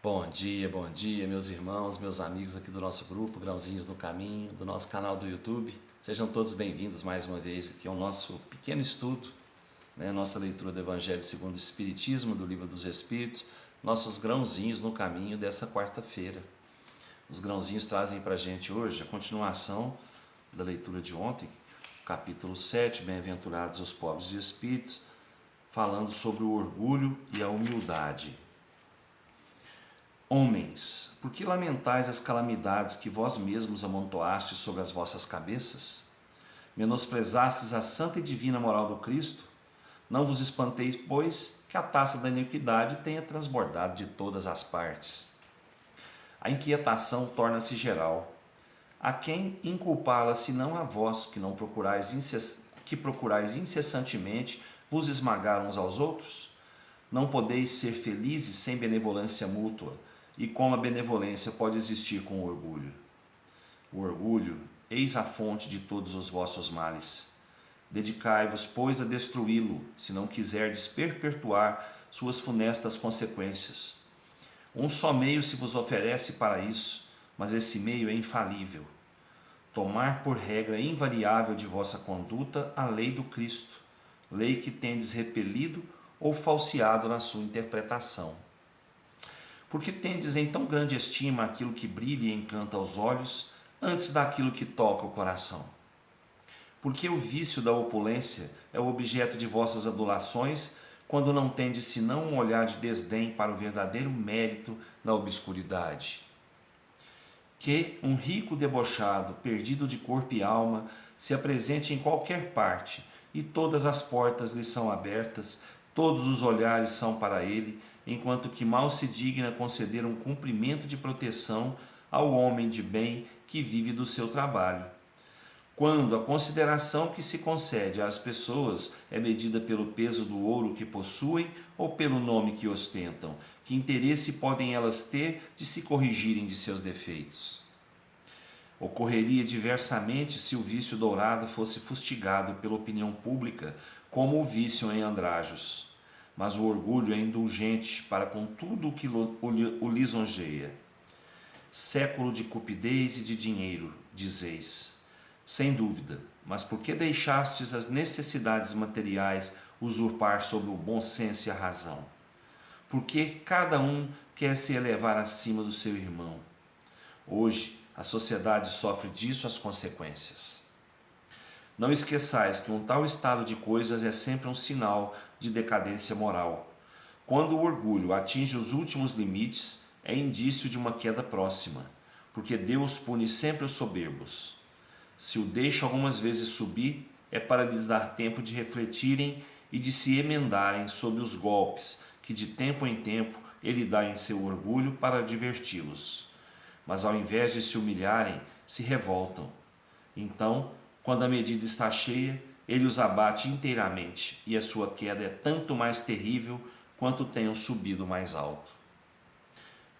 Bom dia, meus irmãos, meus amigos aqui do nosso grupo, Grãozinhos no Caminho, do nosso canal do YouTube. Sejam todos bem-vindos mais uma vez aqui ao nosso pequeno estudo, nossa leitura do Evangelho segundo o Espiritismo, do Livro dos Espíritos, nossos grãozinhos no caminho dessa quarta-feira. Os grãozinhos trazem para a gente hoje a continuação da leitura de ontem, capítulo 7, Bem-aventurados os pobres de espíritos, falando sobre o orgulho e a humildade. Homens, por que lamentais as calamidades que vós mesmos amontoastes sobre as vossas cabeças? Menosprezastes a santa e divina moral do Cristo? Não vos espanteis, pois, que a taça da iniquidade tenha transbordado de todas as partes. A inquietação torna-se geral. A quem inculpá-la, senão a vós, que procurais incessantemente vos esmagar uns aos outros? Não podeis ser felizes sem benevolência mútua, e como a benevolência pode existir com o orgulho? O orgulho, eis a fonte de todos os vossos males. Dedicai-vos, pois, a destruí-lo, se não quiserdes perpetuar suas funestas consequências. Um só meio se vos oferece para isso, mas esse meio é infalível. Tomar por regra invariável de vossa conduta a lei do Cristo, lei que tendes repelido ou falseado na sua interpretação. Porque tendes em tão grande estima aquilo que brilha e encanta aos olhos, antes daquilo que toca o coração? Porque o vício da opulência é o objeto de vossas adulações, quando não tendes senão um olhar de desdém para o verdadeiro mérito da obscuridade? Que um rico debochado, perdido de corpo e alma, se apresente em qualquer parte, e todas as portas lhe são abertas, todos os olhares são para ele, enquanto que mal se digna conceder um cumprimento de proteção ao homem de bem que vive do seu trabalho. Quando a consideração que se concede às pessoas é medida pelo peso do ouro que possuem ou pelo nome que ostentam, que interesse podem elas ter de se corrigirem de seus defeitos? Ocorreria diversamente se o vício dourado fosse fustigado pela opinião pública, como o vício em andrajos. Mas o orgulho é indulgente para com tudo o que o lisonjeia. Século de cupidez e de dinheiro, dizeis. Sem dúvida, mas por que deixastes as necessidades materiais usurpar sobre o bom senso e a razão? Porque cada um quer se elevar acima do seu irmão. Hoje, a sociedade sofre disso as consequências. Não esqueçais que um tal estado de coisas é sempre um sinal de decadência moral. Quando o orgulho atinge os últimos limites, é indício de uma queda próxima, porque Deus pune sempre os soberbos. Se o deixa algumas vezes subir, é para lhes dar tempo de refletirem e de se emendarem sob os golpes que de tempo em tempo ele dá em seu orgulho para diverti-los. Mas ao invés de se humilharem, se revoltam. Então, quando a medida está cheia, ele os abate inteiramente, e a sua queda é tanto mais terrível quanto tenham subido mais alto.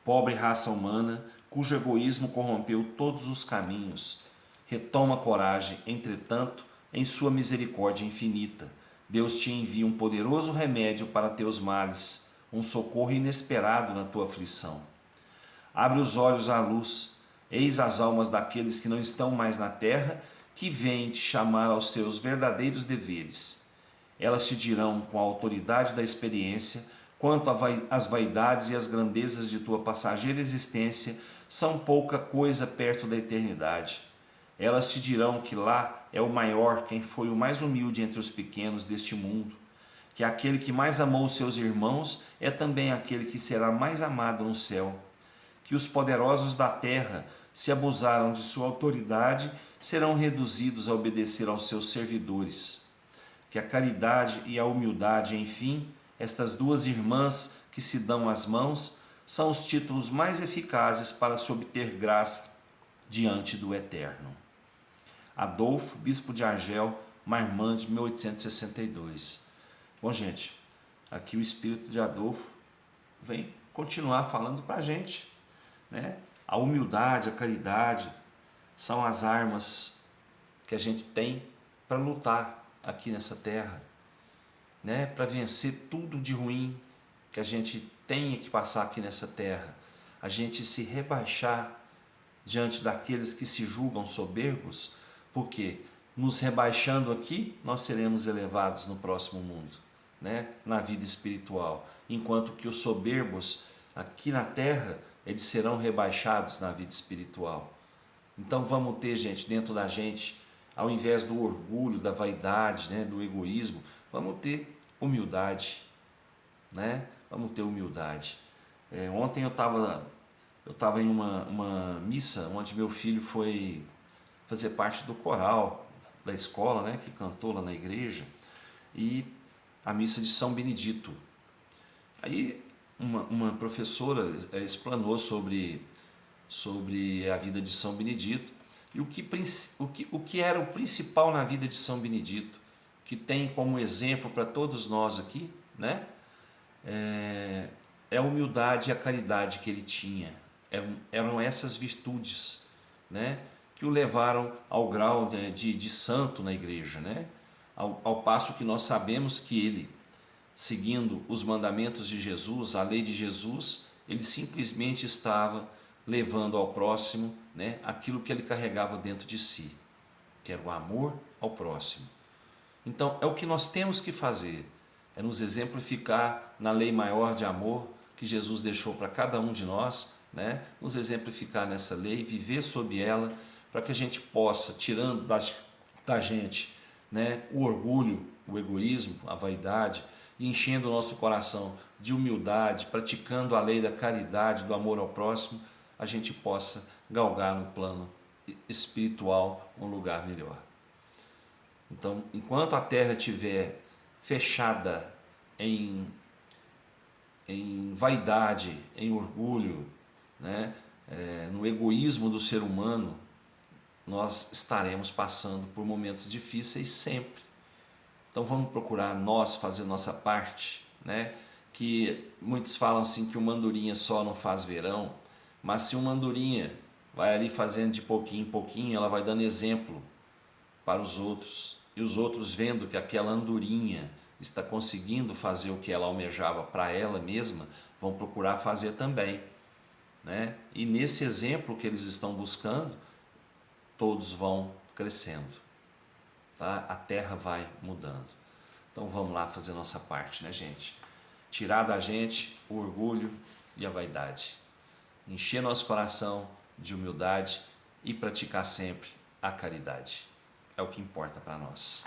Pobre raça humana, cujo egoísmo corrompeu todos os caminhos, retoma coragem, entretanto, em sua misericórdia infinita. Deus te envia um poderoso remédio para teus males, um socorro inesperado na tua aflição. Abre os olhos à luz, eis as almas daqueles que não estão mais na terra, que vêm te chamar aos teus verdadeiros deveres. Elas te dirão com a autoridade da experiência quanto as vaidades e as grandezas de tua passageira existência são pouca coisa perto da eternidade. Elas te dirão que lá é o maior quem foi o mais humilde entre os pequenos deste mundo, que aquele que mais amou seus irmãos é também aquele que será mais amado no céu, que os poderosos da terra, se abusaram de sua autoridade, serão reduzidos a obedecer aos seus servidores, que a caridade e a humildade, enfim, estas duas irmãs que se dão as mãos, são os títulos mais eficazes para se obter graça diante do Eterno. Adolfo, bispo de Argel, Marmande, 1862. Bom, gente, aqui o espírito de Adolfo vem continuar falando para a gente, né? A humildade, a caridade são as armas que a gente tem para lutar aqui nessa terra, né? Para vencer tudo de ruim que a gente tenha que passar aqui nessa terra. a gente se rebaixar diante daqueles que se julgam soberbos, porque nos rebaixando aqui, nós seremos elevados no próximo mundo, né? Na vida espiritual, enquanto que os soberbos aqui na terra, eles serão rebaixados na vida espiritual. Então vamos ter, gente, dentro da gente, ao invés do orgulho, da vaidade, né, do egoísmo, vamos ter humildade, né? Vamos ter humildade. Ontem eu estava em uma missa onde meu filho foi fazer parte do coral da escola, né, que cantou lá na igreja, e a missa de São Benedito. Aí uma professora explanou sobre a vida de São Benedito e o que era o principal na vida de São Benedito, que tem como exemplo para todos nós aqui, né? É a humildade e a caridade que ele tinha. Eram essas virtudes, né, que o levaram ao grau de santo na igreja, né? Ao passo que nós sabemos que ele, seguindo os mandamentos de Jesus, a lei de Jesus, ele simplesmente estava levando ao próximo, né, aquilo que ele carregava dentro de si, que era o amor ao próximo. Então é o que nós temos que fazer, é nos exemplificar na lei maior de amor que Jesus deixou para cada um de nós, né, nos exemplificar nessa lei, viver sob ela, para que a gente possa, tirando da gente, né, o orgulho, o egoísmo, a vaidade, e enchendo o nosso coração de humildade, praticando a lei da caridade, do amor ao próximo, a gente possa galgar no plano espiritual um lugar melhor. Então, enquanto a terra estiver fechada em vaidade, em orgulho, né, no egoísmo do ser humano, nós estaremos passando por momentos difíceis sempre. Então vamos procurar nós fazer nossa parte, né? Que muitos falam assim que uma andorinha só não faz verão, mas se uma andorinha vai ali fazendo de pouquinho em pouquinho, ela vai dando exemplo para os outros, e os outros vendo que aquela andorinha está conseguindo fazer o que ela almejava para ela mesma, vão procurar fazer também, né? E nesse exemplo que eles estão buscando, todos vão crescendo, tá? A terra vai mudando. Então vamos lá fazer nossa parte, né, gente? Tirar da gente o orgulho e a vaidade, encher nosso coração de humildade e praticar sempre a caridade. É o que importa para nós.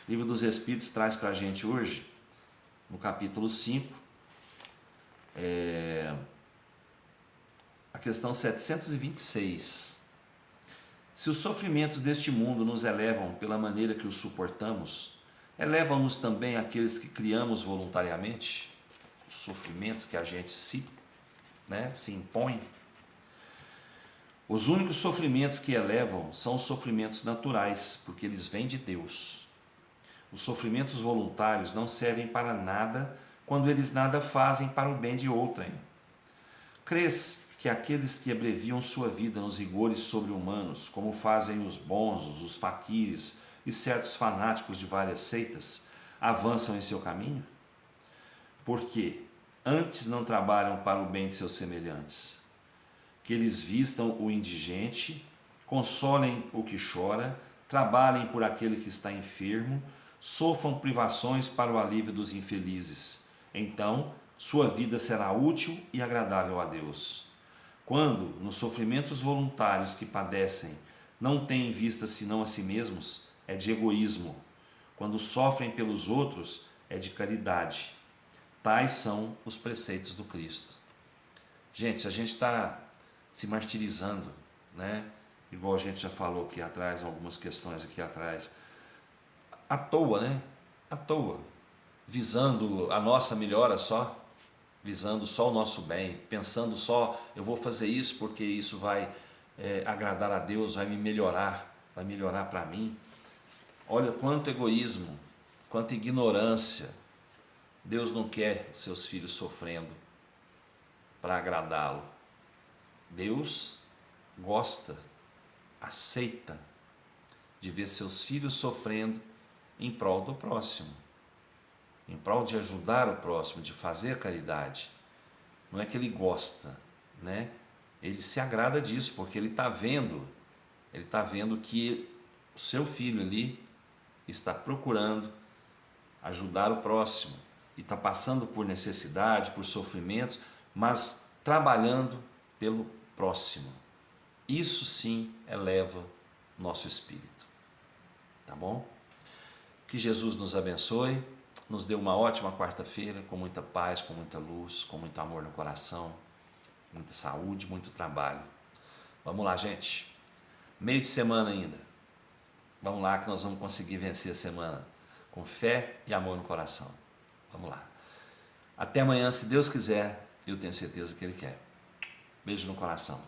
O Livro dos Espíritos traz para a gente hoje, no capítulo 5, a questão 726. Se os sofrimentos deste mundo nos elevam pela maneira que os suportamos, elevam-nos também aqueles que criamos voluntariamente? Os sofrimentos que a gente se impõe. Os únicos sofrimentos que elevam são os sofrimentos naturais, porque eles vêm de Deus. Os sofrimentos voluntários não servem para nada quando eles nada fazem para o bem de outrem. Crês que aqueles que abreviam sua vida nos rigores sobre-humanos, como fazem os bonzos, os faquires e certos fanáticos de várias seitas, avançam em seu caminho? Porque antes não trabalham para o bem de seus semelhantes. Que eles vistam o indigente, consolem o que chora, trabalhem por aquele que está enfermo, sofram privações para o alívio dos infelizes. Então, sua vida será útil e agradável a Deus. Quando, nos sofrimentos voluntários que padecem, não têm em vista senão a si mesmos, é de egoísmo. Quando sofrem pelos outros, é de caridade. Tais são os preceitos do Cristo. Gente, se a gente está se martirizando, né? Igual a gente já falou aqui atrás, algumas questões aqui atrás, à toa, né? À toa, visando a nossa melhora só, visando só o nosso bem, pensando só, eu vou fazer isso porque isso vai agradar a Deus, vai melhorar para mim. Olha quanto egoísmo, quanta ignorância. Deus não quer seus filhos sofrendo para agradá-lo. Deus gosta, aceita de ver seus filhos sofrendo em prol do próximo, em prol de ajudar o próximo, de fazer a caridade. Não é que ele gosta, né? Ele se agrada disso, porque ele está vendo que o seu filho ali está procurando ajudar o próximo e está passando por necessidade, por sofrimentos, mas trabalhando pelo próximo. Isso sim eleva nosso espírito, tá bom? Que Jesus nos abençoe, nos dê uma ótima quarta-feira, com muita paz, com muita luz, com muito amor no coração, muita saúde, muito trabalho. Vamos lá, gente. Meio de semana ainda. Vamos lá que nós vamos conseguir vencer a semana com fé e amor no coração. Vamos lá. Até amanhã, se Deus quiser, eu tenho certeza que Ele quer. Beijo no coração.